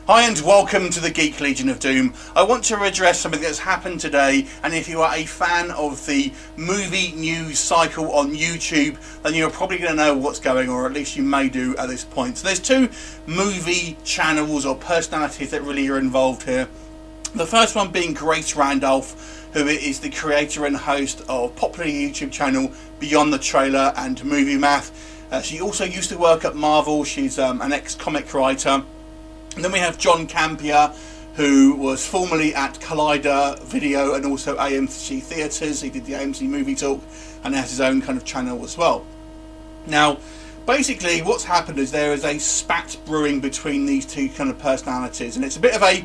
Hi and welcome to the Geek Legion of Doom. I want to address something that's happened today, and if you are a fan of the movie news cycle on YouTube, then you're probably going to know what's going on, or at least you may do at this point. So there's two movie channels or personalities that really are involved here. The first one being Grace Randolph, who is the creator and host of popular YouTube channel Beyond the Trailer and Movie Math. She also used to work at Marvel. She's an ex-comic writer. And then we have John Campea, who was formerly at Collider Video and also AMC Theatres. He did the AMC Movie Talk and has his own kind of channel as well. Now, basically what's happened is there is a spat brewing between these two kind of personalities, and it's a bit of a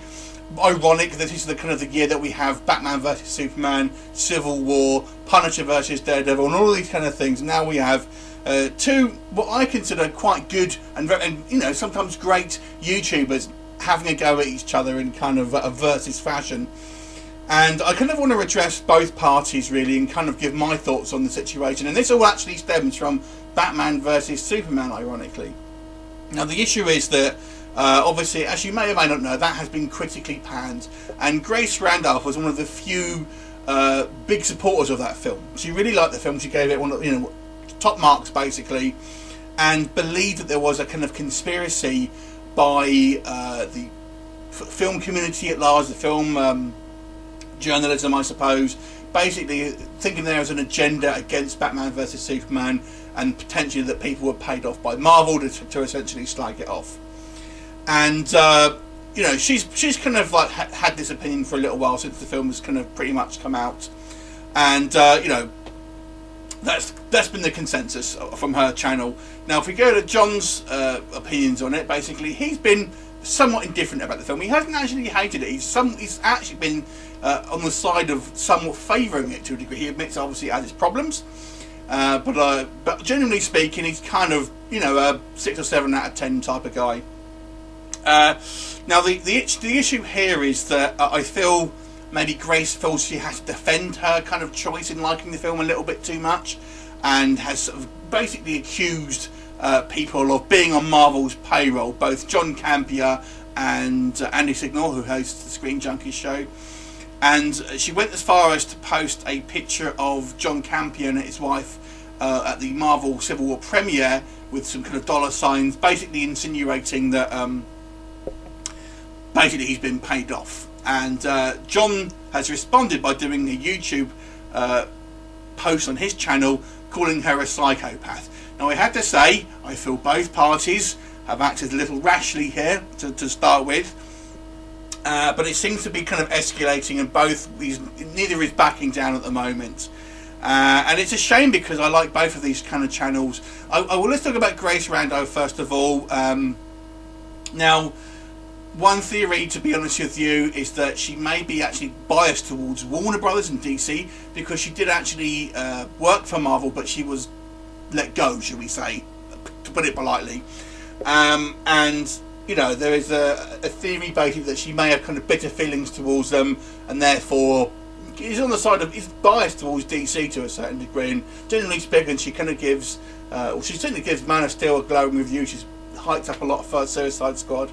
ironic that this is the kind of the year that we have Batman vs Superman, Civil War, Punisher vs Daredevil, and all of these kind of things. Now we have two what I consider quite good and you know, sometimes great YouTubers having a go at each other in kind of a versus fashion. And I kind of want to address both parties really and kind of give my thoughts on the situation. And this all actually stems from Batman vs Superman, ironically. Now the issue is that obviously, as you may or may not know, that has been critically panned, and Grace Randolph was one of the few big supporters of that film. She really liked the film. She gave it one of, you know, top marks basically, and believed that there was a kind of conspiracy by the film community at large, the film journalism, I suppose, basically thinking there was an agenda against Batman vs Superman, and potentially that people were paid off by Marvel to essentially slag it off. And you know, she's kind of like had this opinion for a little while since the film has kind of pretty much come out, and you know, that's been the consensus from her channel. Now, if we go to John's opinions on it, basically he's been somewhat indifferent about the film. He hasn't actually hated it. He's actually been on the side of somewhat favouring it to a degree. He admits obviously it has its problems, but generally speaking, he's kind of, you know, a 6 or 7 out of 10 type of guy. Now the issue here is that I feel maybe Grace feels she has to defend her kind of choice in liking the film a little bit too much, and has sort of basically accused people of being on Marvel's payroll, both John Campea and Andy Signal, who hosts the Screen Junkies show. And she went as far as to post a picture of John Campea and his wife at the Marvel Civil War premiere with some kind of dollar signs, basically insinuating that basically he's been paid off. And John has responded by doing a YouTube post on his channel calling her a psychopath. Now, I have to say, I feel both parties have acted a little rashly here to start with, but it seems to be kind of escalating, and neither is backing down at the moment. And it's a shame because I like both of these kind of channels. Well, let's talk about Grace Randolph first of all. Now, one theory, to be honest with you, is that she may be actually biased towards Warner Brothers and DC, because she did actually work for Marvel, but she was let go, shall we say, to put it politely. And you know, there is a theory basically that she may have kind of bitter feelings towards them, and therefore is on the side of, is biased towards DC to a certain degree. And generally speaking, she kind of gives, well, she certainly gives Man of Steel a glowing review. She's hyped up a lot for Suicide Squad.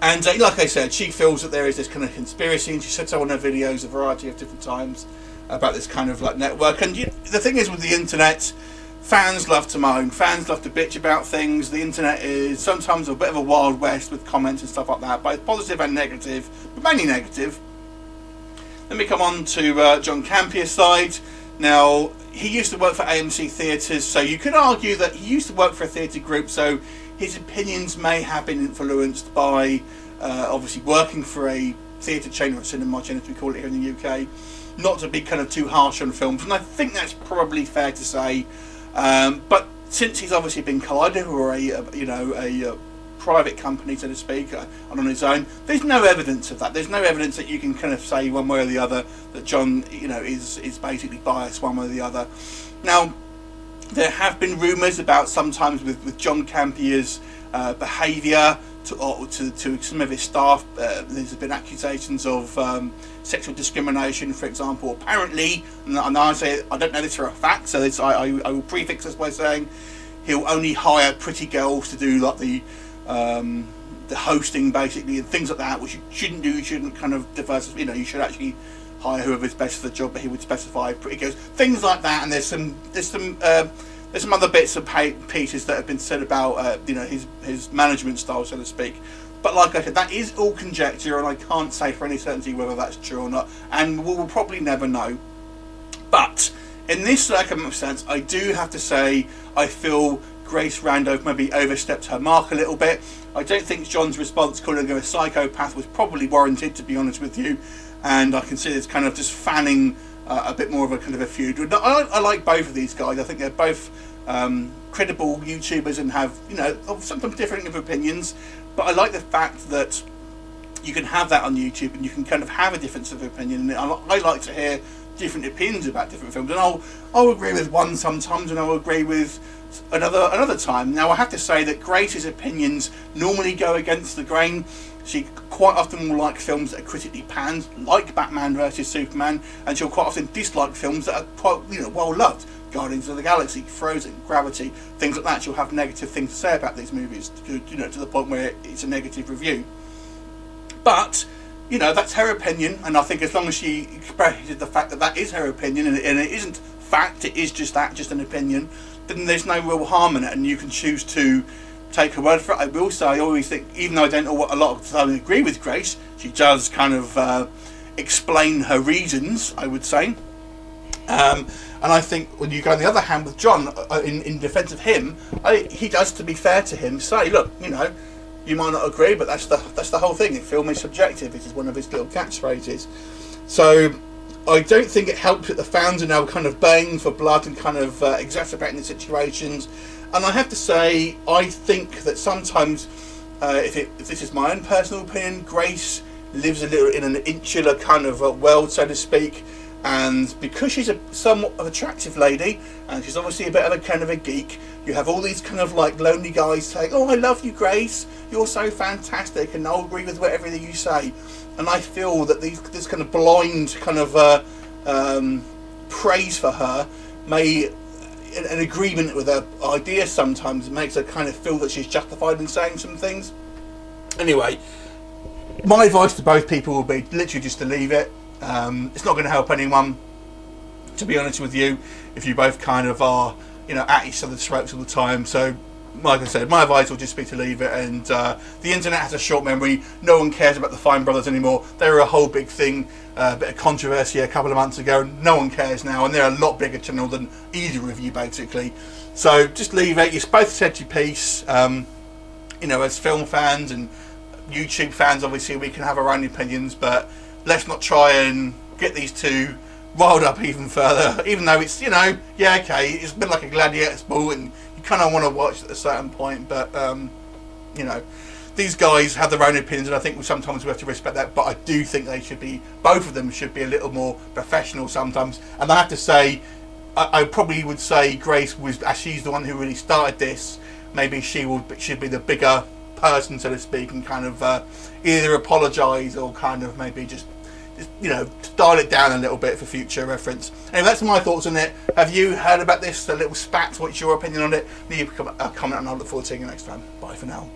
And like I said, she feels that there is this kind of conspiracy, and she said so on her videos a variety of different times about this kind of like network. And the thing is with the internet, fans love to moan, fans love to bitch about things. The internet is sometimes a bit of a wild west with comments and stuff like that, both positive and negative, but mainly negative. Then we come on to John Campea's side. Now, he used to work for AMC Theatres, so you could argue that he used to work for a theatre group, so his opinions may have been influenced by obviously working for a theatre chain, or a cinema chain as we call it here in the UK, not to be kind of too harsh on films, and I think that's probably fair to say. But since he's obviously been Collider, or a private company, so to speak, and on his own, there's no evidence of that. There's no evidence that you can kind of say one way or the other that John, you know, is basically biased one way or the other. Now, there have been rumours about sometimes with John Campea's behaviour to some of his staff. There's been accusations of sexual discrimination, for example. Apparently, and I say I don't know this for a fact, so I will prefix this by saying he'll only hire pretty girls to do like the the hosting basically and things like that, which you shouldn't do. You shouldn't kind of diversify. You know, you should actually hire whoever's best for the job, but he would specify pretty good things like that. And there's some other bits and pieces that have been said about you know, his management style, so to speak. But like I said, that is all conjecture, and I can't say for any certainty whether that's true or not, and we'll probably never know. But in this circumstance, I do have to say I feel Grace Randolph maybe overstepped her mark a little bit. I don't think John's response, calling her a psychopath, was probably warranted, to be honest with you, and I consider it's kind of just fanning a bit more of a kind of a feud. I like both of these guys. I think they're both credible YouTubers and have, you know, sometimes differing of opinions, but I like the fact that you can have that on YouTube and you can kind of have a difference of opinion. And I like to hear different opinions about different films, and I'll agree with one sometimes and I'll agree with another time. Now I have to say that Grace's opinions normally go against the grain. She quite often will like films that are critically panned, like Batman vs Superman, and she'll quite often dislike films that are quite, you know, well loved. Guardians of the Galaxy, Frozen, Gravity, things like that. She'll have negative things to say about these movies, you know, to the point where it's a negative review. But, you know, that's her opinion, and I think as long as she expresses the fact that that is her opinion, and it isn't fact, it is just an opinion, then there's no real harm in it, and you can choose to take her word for it. I will say, I always think, even though I don't know what a lot of the time agree with Grace, she does kind of explain her reasons, I would say. And I think when you go on the other hand with John, in defence of him, he does, to be fair to him, say, look, you know, you might not agree, but that's the whole thing. Film is subjective. This is one of his little catchphrases. So I don't think it helps that the fans are now kind of baying for blood and kind of exacerbating the situations. And I have to say, I think that sometimes, if this is my own personal opinion, Grace lives a little in an insular kind of world, so to speak. And because she's a somewhat attractive lady, and she's obviously a bit of a kind of a geek, you have all these kind of like lonely guys saying, "Oh, I love you, Grace. You're so fantastic," and I'll agree with everything you say. And I feel that this kind of blind kind of praise for her may, an agreement with her ideas sometimes makes her kind of feel that she's justified in saying some things. Anyway, my advice to both people will be literally just to leave it. It's not going to help anyone, to be honest with you, if you both kind of are, you know, at each other's throats all the time. So, like I said, my advice will just be to leave it. And the internet has a short memory. No one cares about the Fine Brothers anymore. They were a whole big thing, a bit of controversy a couple of months ago. No one cares now, and they're a lot bigger channel than either of you, basically. So just leave it. You both said your piece. You know, as film fans and YouTube fans, obviously we can have our own opinions, but let's not try and get these two riled up even further, even though it's, you know, yeah, okay, it's been like a gladiator sport and you kind of want to watch at a certain point, but, you know, these guys have their own opinions, and I think sometimes we have to respect that, but I do think they should be, both of them should be a little more professional sometimes. And I have to say, I probably would say Grace was, as she's the one who really started this, maybe should be the bigger person, so to speak, and kind of either apologise or kind of maybe just, you know, dial it down a little bit for future reference. Anyway, that's my thoughts on it. Have you heard about this, a little spat? What's your opinion on it? Leave a comment and I'll look forward to seeing you next time. Bye for now.